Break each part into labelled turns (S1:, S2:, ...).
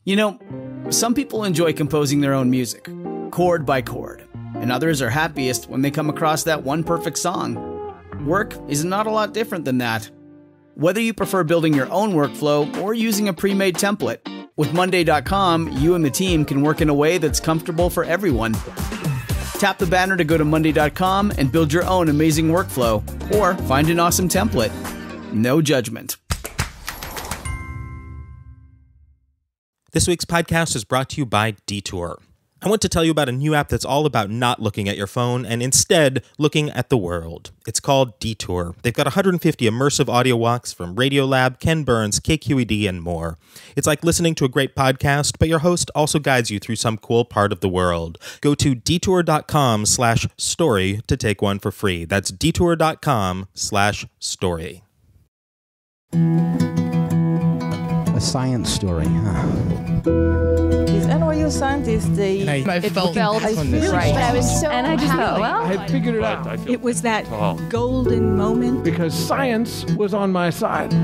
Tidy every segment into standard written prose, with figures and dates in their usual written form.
S1: You know, some people enjoy composing their own music, chord by chord, and others are happiest when they come across that one perfect song. Work is not a lot different than that. Whether you prefer building your own workflow or using a pre-made template, with Monday.com, you and the team can work in a way that's comfortable for everyone. Tap the banner to go to Monday.com and build your own amazing workflow, or find an awesome template. No judgment.
S2: This week's podcast is brought to you by Detour. I want to tell you about a new app that's all about not looking at your phone and instead looking at the world. It's called Detour. They've got 150 immersive audio walks from Radiolab, Ken Burns, KQED, and more. It's like listening to a great podcast, but your host also guides you through some cool part of the world. Go to detour.com/story to take one for free. That's detour.com/story.
S3: A science story, huh?
S4: These NYU scientists,
S5: I felt
S4: right.
S5: I was so
S4: and I just thought, well,
S6: I had figured it out.
S4: it was that golden moment.
S6: Because science was on my side.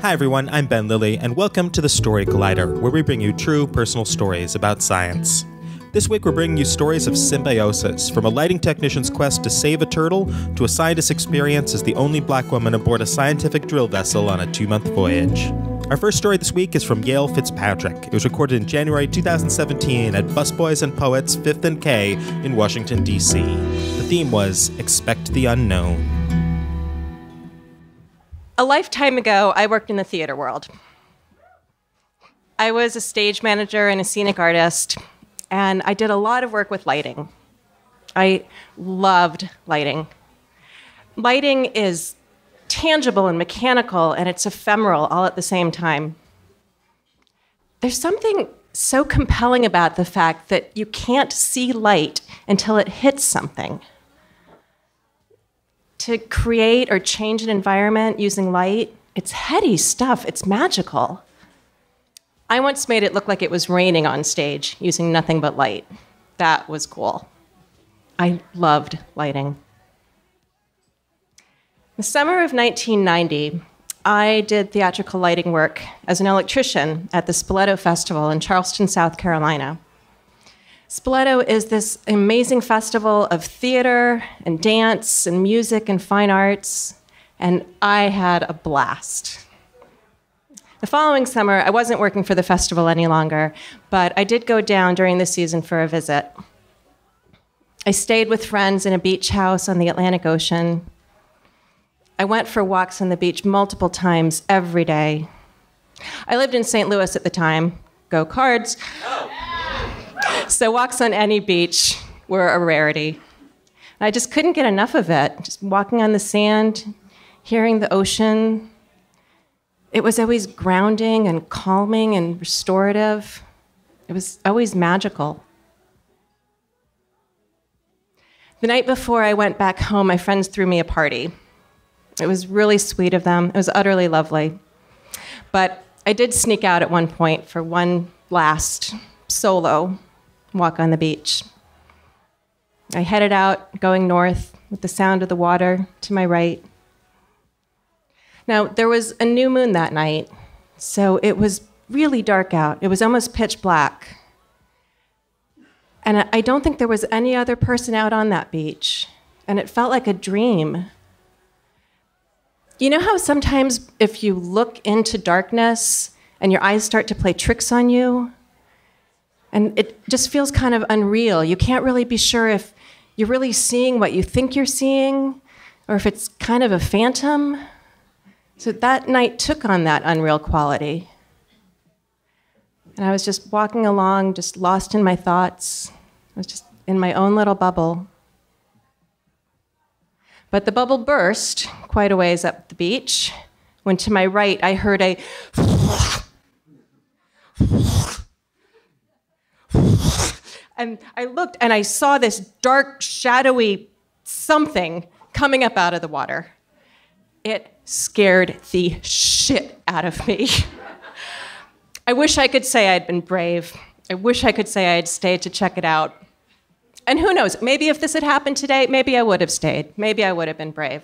S2: Hi everyone, I'm Ben Lilly, and welcome to the Story Collider, where we bring you true personal stories about science. This week we're bringing you stories of symbiosis, from a lighting technician's quest to save a turtle to a scientist's experience as the only black woman aboard a scientific drill vessel on a 2-month voyage. Our first story this week is from Yale Fitzpatrick. It was recorded in January 2017 at Busboys and Poets 5th and K in Washington, D.C. The theme was Expect the Unknown.
S7: A lifetime ago, I worked in the theater world. I was a stage manager and a scenic artist, and I did a lot of work with lighting. I loved lighting. Lighting is tangible and mechanical, and it's ephemeral all at the same time. There's something so compelling about the fact that you can't see light until it hits something. To create or change an environment using light, it's heady stuff, it's magical. I once made it look like it was raining on stage using nothing but light. That was cool. I loved lighting. The summer of 1990, I did theatrical lighting work as an electrician at the Spoleto Festival in Charleston, South Carolina. Spoleto is this amazing festival of theater and dance and music and fine arts, and I had a blast. The following summer, I wasn't working for the festival any longer, but I did go down during the season for a visit. I stayed with friends in a beach house on the Atlantic Ocean. I went for walks on the beach multiple times every day. I lived in St. Louis at the time. Go Cards. So walks on any beach were a rarity. I just couldn't get enough of it. Just walking on the sand, hearing the ocean. It was always grounding and calming and restorative. It was always magical. The night before I went back home, my friends threw me a party. It was really sweet of them. It was utterly lovely. But I did sneak out at one point for one last solo walk on the beach. I headed out, going north, with the sound of the water to my right. Now, there was a new moon that night, so it was really dark out. It was almost pitch black. And I don't think there was any other person out on that beach, and it felt like a dream. You know how sometimes if you look into darkness and your eyes start to play tricks on you, and it just feels kind of unreal. You can't really be sure if you're really seeing what you think you're seeing, or if it's kind of a phantom. So that night took on that unreal quality. And I was just walking along, just lost in my thoughts. I was just in my own little bubble. But the bubble burst quite a ways up the beach, when to my right I heard a and I looked and I saw this dark, shadowy something coming up out of the water. It scared the shit out of me. I wish I could say I'd been brave. I wish I could say I had stayed to check it out. And who knows, maybe if this had happened today, maybe I would have stayed. Maybe I would have been brave.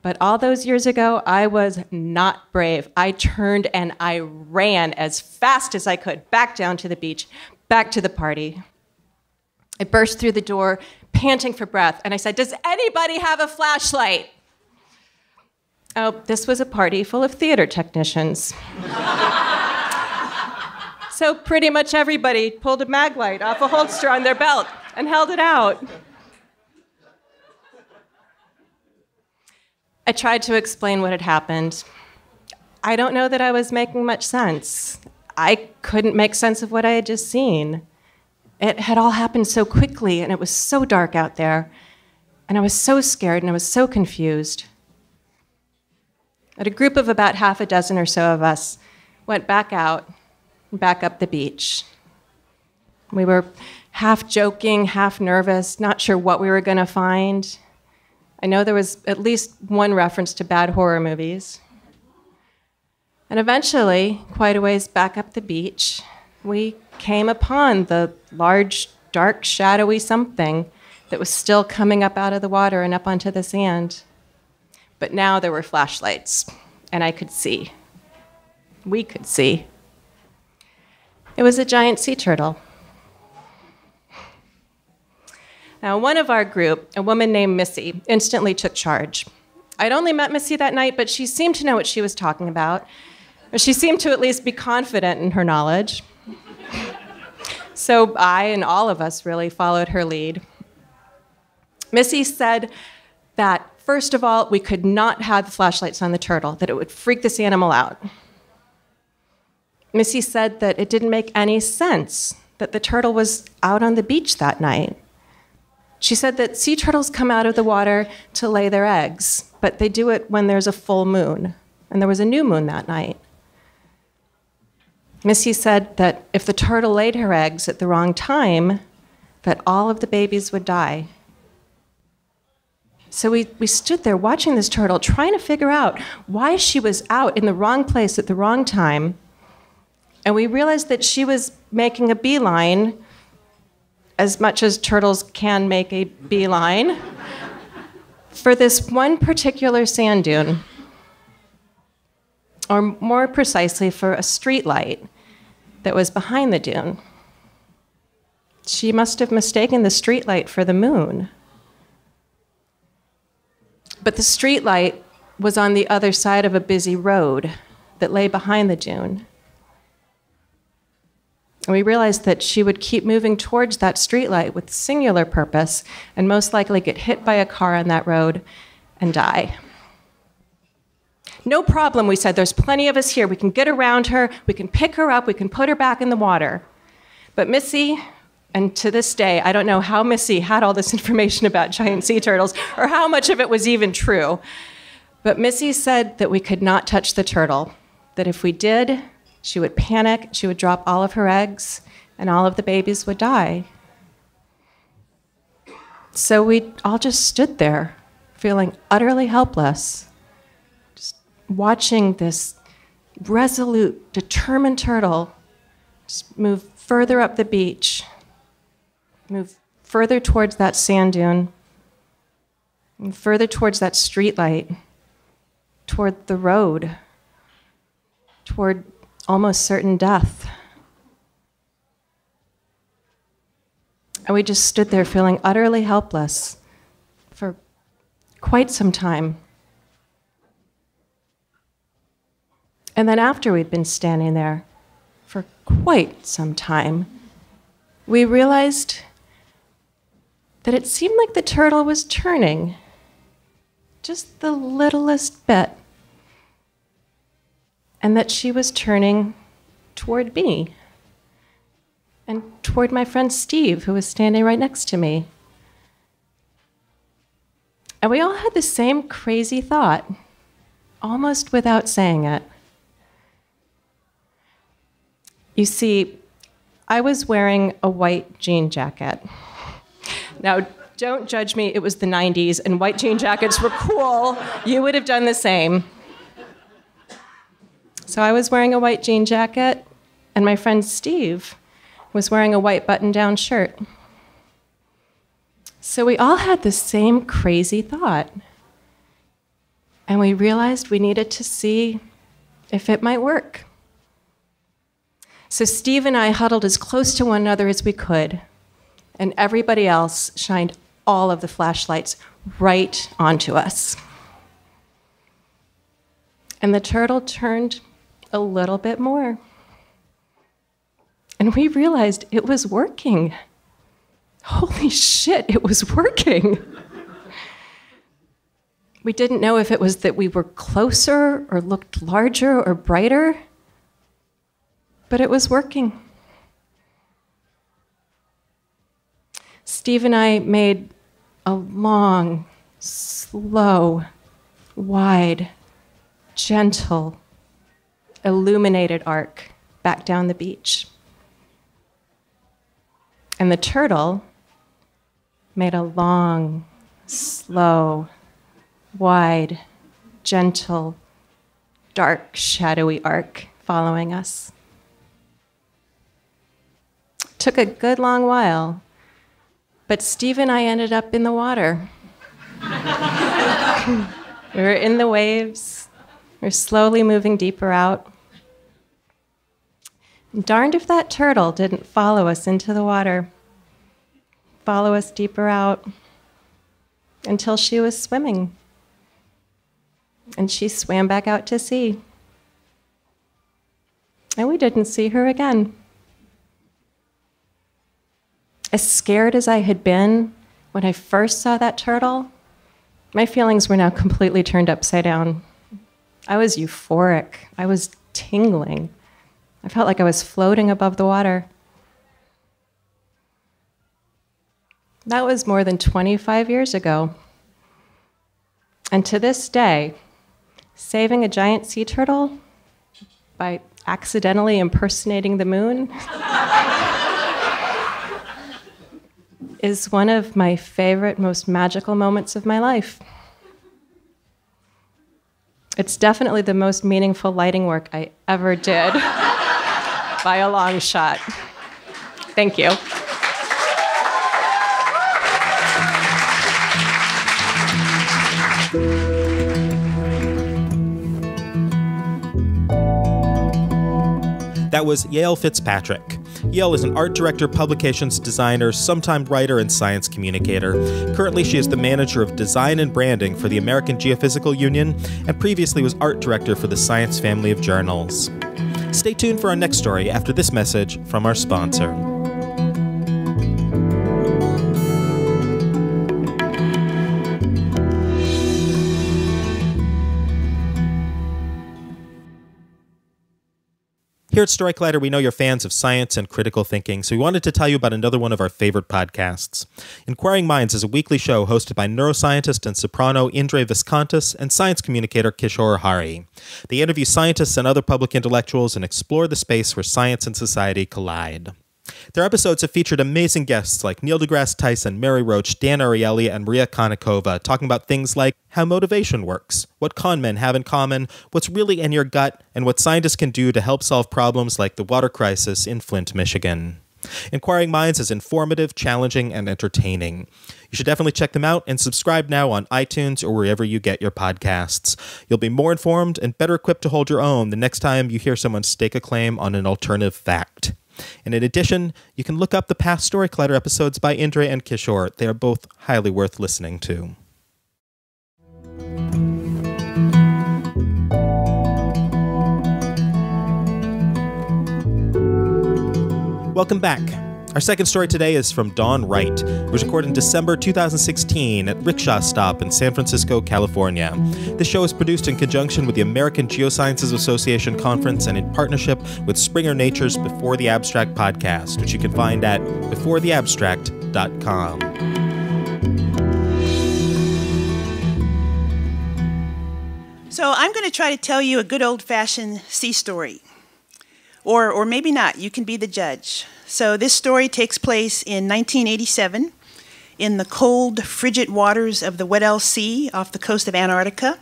S7: But all those years ago, I was not brave. I turned and I ran as fast as I could back down to the beach, back to the party. I burst through the door, panting for breath, and I said, "Does anybody have a flashlight?" Oh, this was a party full of theater technicians. So pretty much everybody pulled a mag light off a holster on their belt and held it out. I tried to explain what had happened. I don't know that I was making much sense. I couldn't make sense of what I had just seen. It had all happened so quickly, and it was so dark out there, and I was so scared, and I was so confused. But a group of about half a dozen or so of us went back out and back up the beach. We were half joking, half nervous, not sure what we were going to find. I know there was at least one reference to bad horror movies. And eventually, quite a ways back up the beach, we came upon the large, dark, shadowy something that was still coming up out of the water and up onto the sand. But now there were flashlights, and I could see. We could see. It was a giant sea turtle. Now, one of our group, a woman named Missy, instantly took charge. I'd only met Missy that night, but she seemed to know what she was talking about. Or she seemed to at least be confident in her knowledge. So I and all of us really followed her lead. Missy said that, first of all, we could not have the flashlights on the turtle, that it would freak this animal out. Missy said that it didn't make any sense that the turtle was out on the beach that night. She said that sea turtles come out of the water to lay their eggs, but they do it when there's a full moon, and there was a new moon that night. Missy said that if the turtle laid her eggs at the wrong time, that all of the babies would die. So we stood there watching this turtle, trying to figure out why she was out in the wrong place at the wrong time, and we realized that she was making a beeline, as much as turtles can make a beeline, for this one particular sand dune, or more precisely, for a street light that was behind the dune. She must have mistaken the street light for the moon. But the street light was on the other side of a busy road that lay behind the dune. And we realized that she would keep moving towards that streetlight with singular purpose and most likely get hit by a car on that road and die. No problem, we said. There's plenty of us here. We can get around her. We can pick her up. We can put her back in the water. But Missy, and to this day, I don't know how Missy had all this information about giant sea turtles or how much of it was even true. But Missy said that we could not touch the turtle, that if we did, she would panic, she would drop all of her eggs, and all of the babies would die. So we all just stood there, feeling utterly helpless, just watching this resolute, determined turtle just move further up the beach, move further towards that sand dune, and further towards that street light, toward the road, toward almost certain death. And we just stood there feeling utterly helpless for quite some time. And then after we'd been standing there for quite some time, we realized that it seemed like the turtle was turning just the littlest bit, and that she was turning toward me and toward my friend Steve, who was standing right next to me. And we all had the same crazy thought, almost without saying it. You see, I was wearing a white jean jacket. Now, don't judge me, it was the 90s, and white jean jackets were cool. You would have done the same. So I was wearing a white jean jacket, and my friend Steve was wearing a white button-down shirt. So we all had the same crazy thought. And we realized we needed to see if it might work. So Steve and I huddled as close to one another as we could, and everybody else shined all of the flashlights right onto us. And the turtle turned a little bit more. And we realized it was working. Holy shit, it was working. We didn't know if it was that we were closer or looked larger or brighter, but it was working. Steve and I made a long, slow, wide, gentle, illuminated arc back down the beach. And the turtle made a long, slow, wide, gentle, dark, shadowy arc following us. Took a good long while, but Steve and I ended up in the water. We were in the waves. We were slowly moving deeper out. Darned if that turtle didn't follow us into the water, follow us deeper out until she was swimming. And she swam back out to sea. And we didn't see her again. As scared as I had been when I first saw that turtle, my feelings were now completely turned upside down. I was euphoric. I was tingling. I felt like I was floating above the water. That was more than 25 years ago. And to this day, saving a giant sea turtle by accidentally impersonating the moon is one of my favorite, most magical moments of my life. It's definitely the most meaningful lighting work I ever did by a long shot. Thank you.
S2: That was Yael Fitzpatrick. Yael is an art director, publications designer, sometime writer, and science communicator. Currently, she is the manager of design and branding for the American Geophysical Union, and previously was art director for the Science family of journals. Stay tuned for our next story after this message from our sponsor. Here at Story Collider, we know you're fans of science and critical thinking, so we wanted to tell you about another one of our favorite podcasts. Inquiring Minds is a weekly show hosted by neuroscientist and soprano Indre Viscontis and science communicator Kishore Hari. They interview scientists and other public intellectuals and explore the space where science and society collide. Their episodes have featured amazing guests like Neil deGrasse Tyson, Mary Roach, Dan Ariely, and Maria Konnikova, talking about things like how motivation works, what con men have in common, what's really in your gut, and what scientists can do to help solve problems like the water crisis in Flint, Michigan. Inquiring Minds is informative, challenging, and entertaining. You should definitely check them out and subscribe now on iTunes or wherever you get your podcasts. You'll be more informed and better equipped to hold your own the next time you hear someone stake a claim on an alternative fact. And in addition, you can look up the past Story Collider episodes by Indre and Kishore. They are both highly worth listening to. Welcome back. Our second story today is from Dawn Wright. It was recorded in December 2016 at Rickshaw Stop in San Francisco, California. This show is produced in conjunction with the American Geosciences Association Conference and in partnership with Springer Nature's Before the Abstract podcast, which you can find at beforetheabstract.com.
S5: So I'm going to try to tell you a good old-fashioned sea story. Or maybe not. You can be the judge. So this story takes place in 1987 in the cold, frigid waters of the Weddell Sea off the coast of Antarctica,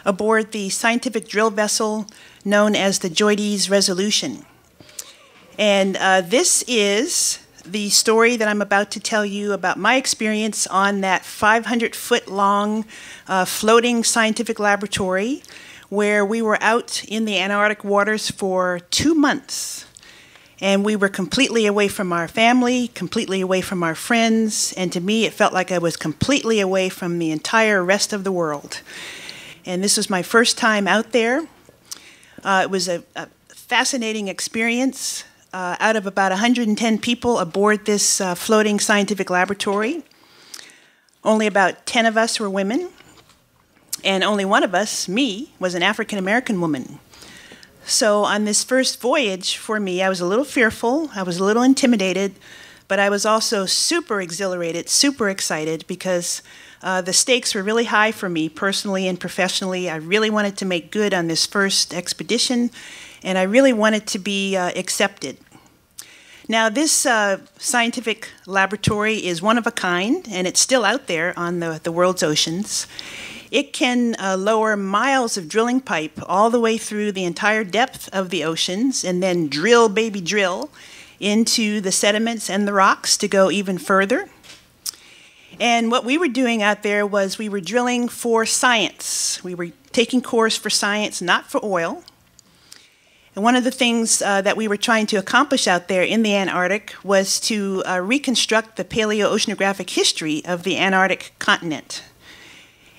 S5: aboard the scientific drill vessel known as the Joydes Resolution. And this is the story that I'm about to tell you about my experience on that 500-foot-long floating scientific laboratory where we were out in the Antarctic waters for 2 months. And we were completely away from our family, completely away from our friends, and to me it felt like I was completely away from the entire rest of the world. And this was my first time out there. It was a fascinating experience. Out of about 110 people aboard this floating scientific laboratory, only about 10 of us were women, and only one of us, me, was an African American woman. So on this first voyage for me, I was a little fearful, I was a little intimidated, but I was also super exhilarated, super excited, because the stakes were really high for me personally and professionally. I really wanted to make good on this first expedition, and I really wanted to be accepted. Now, this scientific laboratory is one of a kind, and it's still out there on the world's oceans. It can lower miles of drilling pipe all the way through the entire depth of the oceans and then drill, baby drill, into the sediments and the rocks to go even further. And what we were doing out there was we were drilling for science. We were taking cores for science, not for oil. And one of the things that we were trying to accomplish out there in the Antarctic was to reconstruct the paleoceanographic history of the Antarctic continent.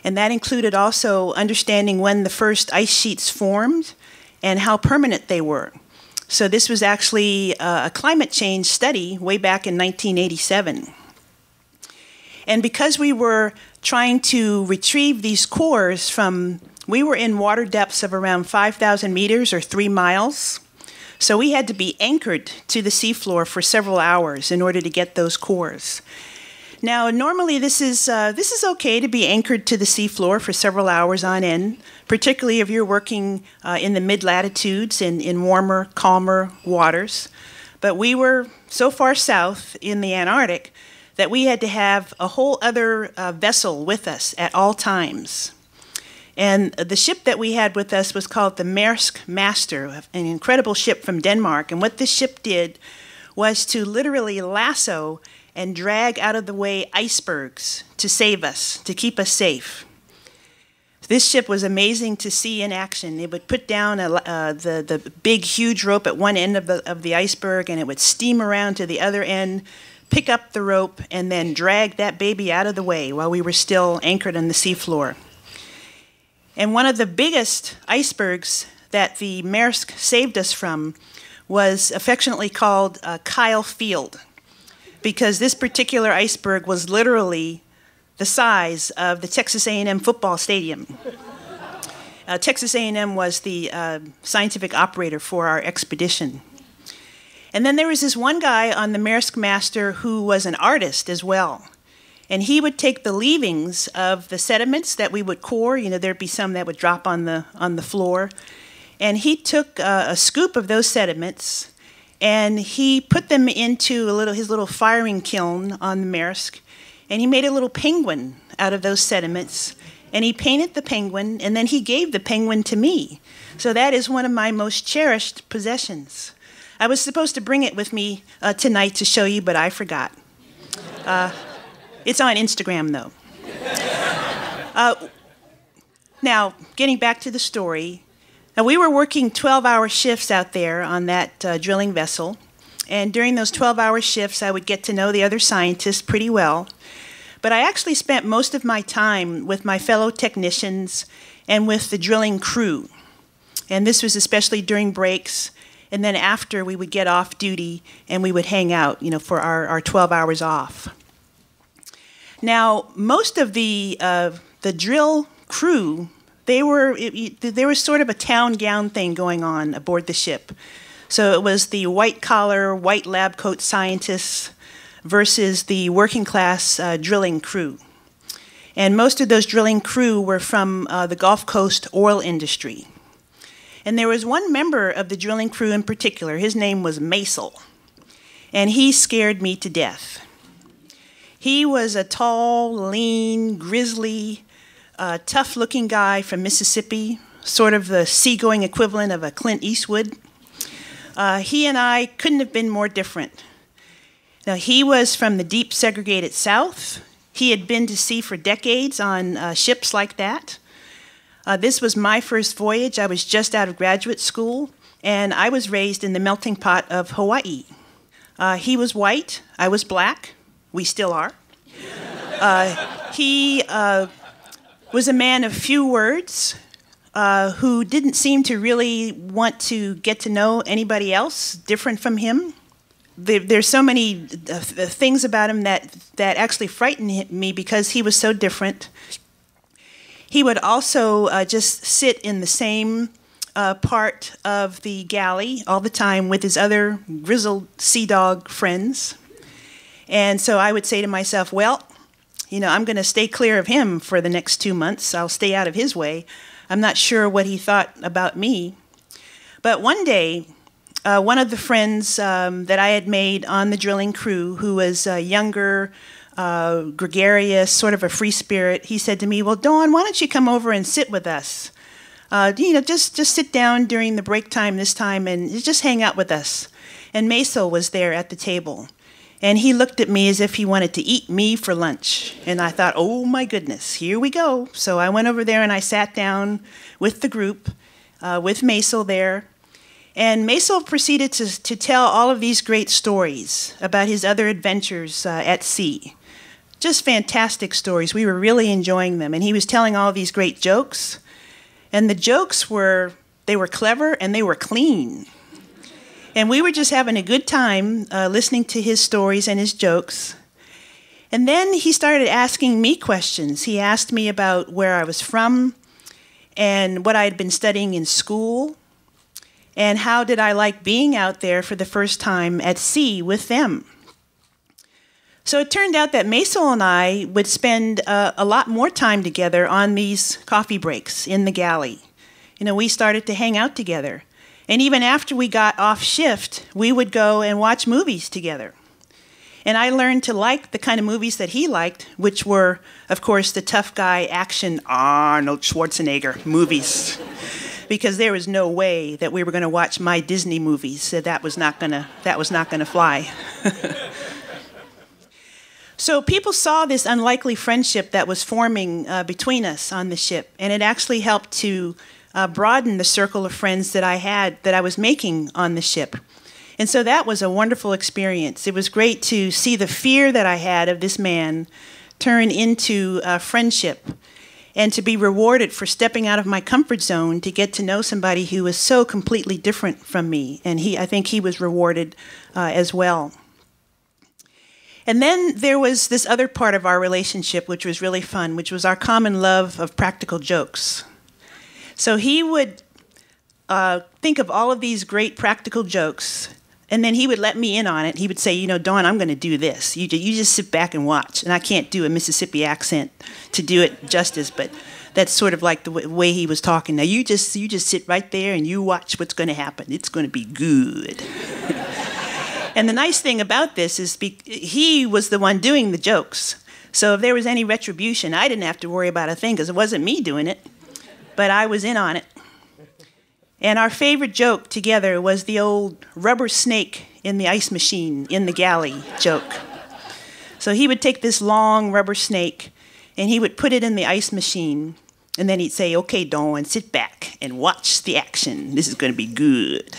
S5: And that included also understanding when the first ice sheets formed and how permanent they were. So this was actually a climate change study way back in 1987. And because we were trying to retrieve these cores from, we were in water depths of around 5,000 meters or 3 miles. So we had to be anchored to the seafloor for several hours in order to get those cores. Now, normally this is okay to be anchored to the seafloor for several hours on end, particularly if you're working in the mid-latitudes in warmer, calmer waters. But we were so far south in the Antarctic that we had to have a whole other vessel with us at all times. And the ship that we had with us was called the Maersk Master, an incredible ship from Denmark. And what this ship did was to literally lasso and drag out of the way icebergs to save us, to keep us safe. This ship was amazing to see in action. It would put down the big, huge rope at one end of the iceberg, and it would steam around to the other end, pick up the rope, and then drag that baby out of the way while we were still anchored on the seafloor. And one of the biggest icebergs that the Maersk saved us from was affectionately called Kyle Field, because this particular iceberg was literally the size of the Texas A&M football stadium. Texas A&M was the scientific operator for our expedition. And then there was this one guy on the Maersk Master who was an artist as well. And he would take the leavings of the sediments that we would core, there'd be some that would drop on the floor, and he took a scoop of those sediments and he put them into his little firing kiln on the Maersk, and he made a little penguin out of those sediments, and he painted the penguin, and then he gave the penguin to me. So that is one of my most cherished possessions. I was supposed to bring it with me tonight to show you, but I forgot. It's on Instagram, though. Now, getting back to the story, we were working 12-hour shifts out there on that drilling vessel, and during those 12-hour shifts, I would get to know the other scientists pretty well. But I actually spent most of my time with my fellow technicians and with the drilling crew. And this was especially during breaks, and then after we would get off duty and we would hang out, for our 12 hours off. Now, most of the drill crew, there was sort of a town gown thing going on aboard the ship. So it was the white-collar, white lab coat scientists versus the working-class drilling crew. And most of those drilling crew were from the Gulf Coast oil industry. And there was one member of the drilling crew in particular. His name was Maisel, and he scared me to death. He was a tall, lean, grizzly, tough-looking guy from Mississippi, sort of the seagoing equivalent of a Clint Eastwood. He and I couldn't have been more different. Now, he was from the deep segregated South. He had been to sea for decades on ships like that. This was my first voyage. I was just out of graduate school, and I was raised in the melting pot of Hawaii. He was white. I was black. We still are. He was a man of few words who didn't seem to really want to get to know anybody else different from him. There's so many things about him that actually frightened me because he was so different. He would also just sit in the same part of the galley all the time with his other grizzled sea dog friends. And so I would say to myself, well, I'm going to stay clear of him for the next 2 months. I'll stay out of his way. I'm not sure what he thought about me. But one day, one of the friends that I had made on the drilling crew, who was younger, gregarious, sort of a free spirit, he said to me, well, Dawn, why don't you come over and sit with us? Just sit down during the break time this time and just hang out with us. And Maisel was there at the table. And he looked at me as if he wanted to eat me for lunch. And I thought, oh my goodness, here we go. So I went over there and I sat down with the group, with Maisel there. And Maisel proceeded to tell all of these great stories about his other adventures at sea. Just fantastic stories. We were really enjoying them. And he was telling all these great jokes. And the jokes were clever and they were clean. And we were just having a good time listening to his stories and his jokes. And then he started asking me questions. He asked me about where I was from and what I had been studying in school and how did I like being out there for the first time at sea with them. So it turned out that Maisel and I would spend a lot more time together on these coffee breaks in the galley. We started to hang out together. And even after we got off shift, we would go and watch movies together. And I learned to like the kind of movies that he liked, which were, of course, the tough guy action Arnold Schwarzenegger movies. Because there was no way that we were going to watch my Disney movies. So that was not going to fly. So people saw this unlikely friendship that was forming between us on the ship, and it actually helped to broaden the circle of friends that I was making on the ship. And so that was a wonderful experience. It was great to see the fear that I had of this man turn into friendship and to be rewarded for stepping out of my comfort zone to get to know somebody who was so completely different from me. And I think he was rewarded as well. And then there was this other part of our relationship which was really fun, which was our common love of practical jokes. So he would think of all of these great practical jokes, and then he would let me in on it. He would say, Dawn, I'm going to do this. You just sit back and watch. And I can't do a Mississippi accent to do it justice, but that's sort of like the way he was talking. Now, you just sit right there and you watch what's going to happen. It's going to be good. And the nice thing about this is he was the one doing the jokes. So if there was any retribution, I didn't have to worry about a thing because it wasn't me doing it. But I was in on it. And our favorite joke together was the old rubber snake in the ice machine in the galley joke. So he would take this long rubber snake and he would put it in the ice machine. And then he'd say, okay, Dawn, sit back and watch the action. This is going to be good.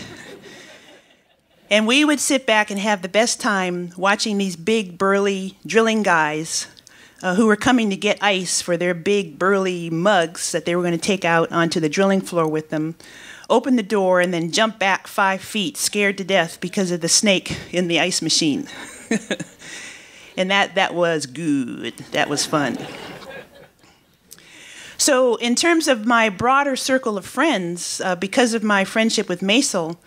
S5: And we would sit back and have the best time watching these big, burly drilling guys who were coming to get ice for their big, burly mugs that they were going to take out onto the drilling floor with them, open the door, and then jump back 5 feet, scared to death because of the snake in the ice machine. And that was good. That was fun. So in terms of my broader circle of friends, because of my friendship with Maisel,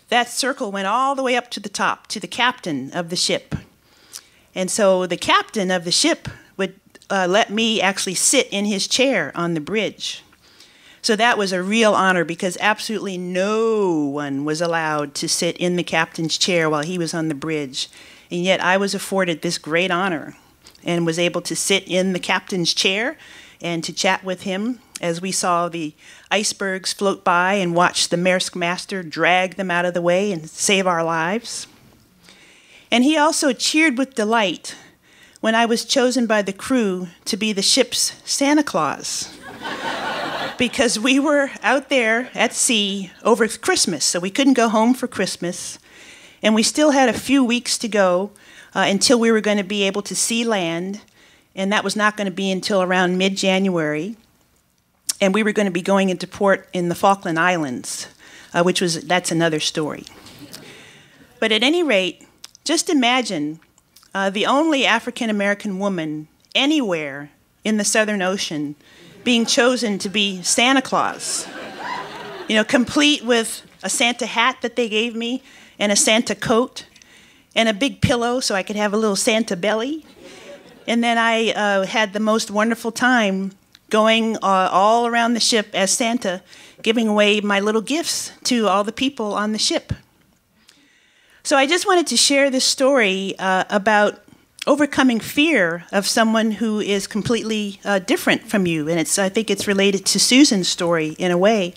S5: that circle went all the way up to the top, to the captain of the ship. And so the captain of the ship would let me actually sit in his chair on the bridge. So that was a real honor because absolutely no one was allowed to sit in the captain's chair while he was on the bridge. And yet I was afforded this great honor and was able to sit in the captain's chair and to chat with him as we saw the icebergs float by and watched the Maersk master drag them out of the way and save our lives. And he also cheered with delight when I was chosen by the crew to be the ship's Santa Claus. Because we were out there at sea over Christmas, so we couldn't go home for Christmas. And we still had a few weeks to go until we were going to be able to see land. And that was not going to be until around mid-January. And we were going to be going into port in the Falkland Islands, that's another story. But at any rate, just imagine the only African-American woman anywhere in the Southern Ocean being chosen to be Santa Claus. Complete with a Santa hat that they gave me, and a Santa coat, and a big pillow so I could have a little Santa belly. And then I had the most wonderful time going all around the ship as Santa, giving away my little gifts to all the people on the ship. So I just wanted to share this story about overcoming fear of someone who is completely different from you. And I think it's related to Susan's story in a way.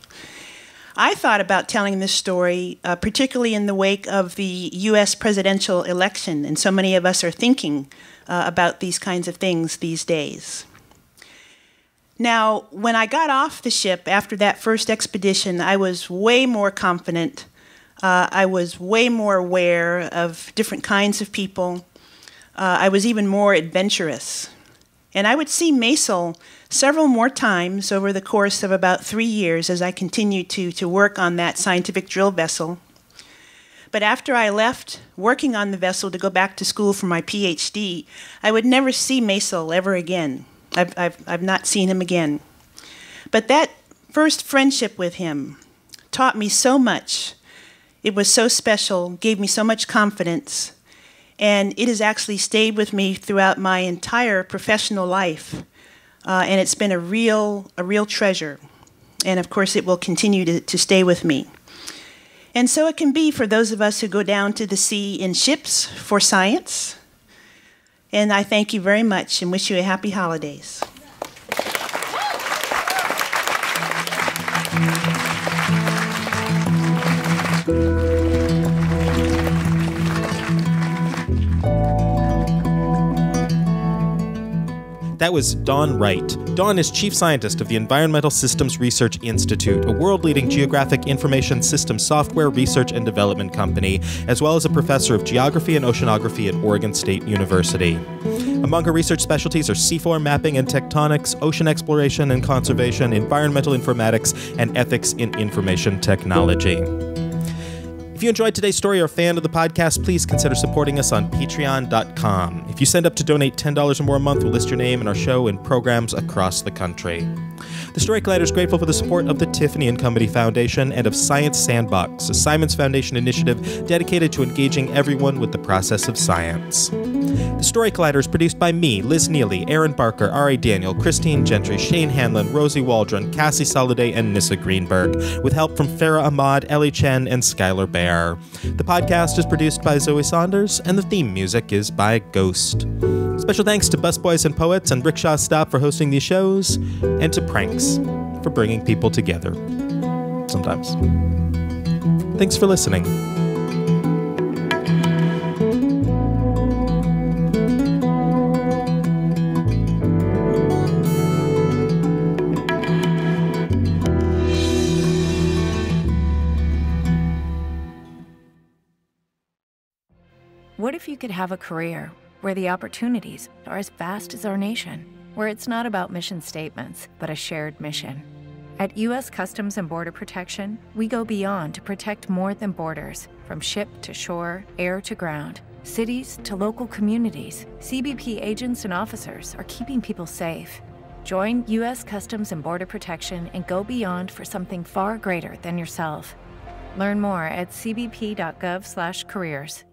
S5: I thought about telling this story, particularly in the wake of the U.S. presidential election, and so many of us are thinking about these kinds of things these days. Now, when I got off the ship after that first expedition, I was way more confident. I was way more aware of different kinds of people. I was even more adventurous. And I would see Maisel several more times over the course of about 3 years as I continued to work on that scientific drill vessel. But after I left working on the vessel to go back to school for my PhD, I would never see Maisel ever again. I've not seen him again. But that first friendship with him taught me so much. It was so special, gave me so much confidence. And it has actually stayed with me throughout my entire professional life. And it's been a real treasure. And of course, it will continue to stay with me. And so it can be for those of us who go down to the sea in ships for science. And I thank you very much and wish you a happy holidays.
S2: That was Dawn Wright. Dawn is Chief Scientist of the Environmental Systems Research Institute, a world-leading geographic information system software research and development company, as well as a professor of geography and oceanography at Oregon State University. Among her research specialties are seafloor mapping and tectonics, ocean exploration and conservation, environmental informatics, and ethics in information technology. If you enjoyed today's story or are a fan of the podcast, please consider supporting us on patreon.com. If you send up to donate $10 or more a month, we'll list your name in our show and programs across the country. The Story Collider is grateful for the support of the Tiffany & Company Foundation and of Science Sandbox, a Simons Foundation initiative dedicated to engaging everyone with the process of science. The Story Collider is produced by me, Liz Neely, Aaron Barker, R.A. Daniel, Christine Gentry, Shane Hanlon, Rosie Waldron, Cassie Soliday, and Nissa Greenberg, with help from Farah Ahmad, Ellie Chen, and Skylar Bear. The podcast is produced by Zoe Saunders, and the theme music is by Ghost. Special thanks to Busboys and Poets and Rickshaw Stop for hosting these shows, and to Pranks for bringing people together. Sometimes. Thanks for listening.
S8: What if you could have a career where the opportunities are as vast as our nation, where it's not about mission statements, but a shared mission? At U.S. Customs and Border Protection, we go beyond to protect more than borders. From ship to shore, air to ground, cities to local communities, CBP agents and officers are keeping people safe. Join U.S. Customs and Border Protection and go beyond for something far greater than yourself. Learn more at cbp.gov/careers.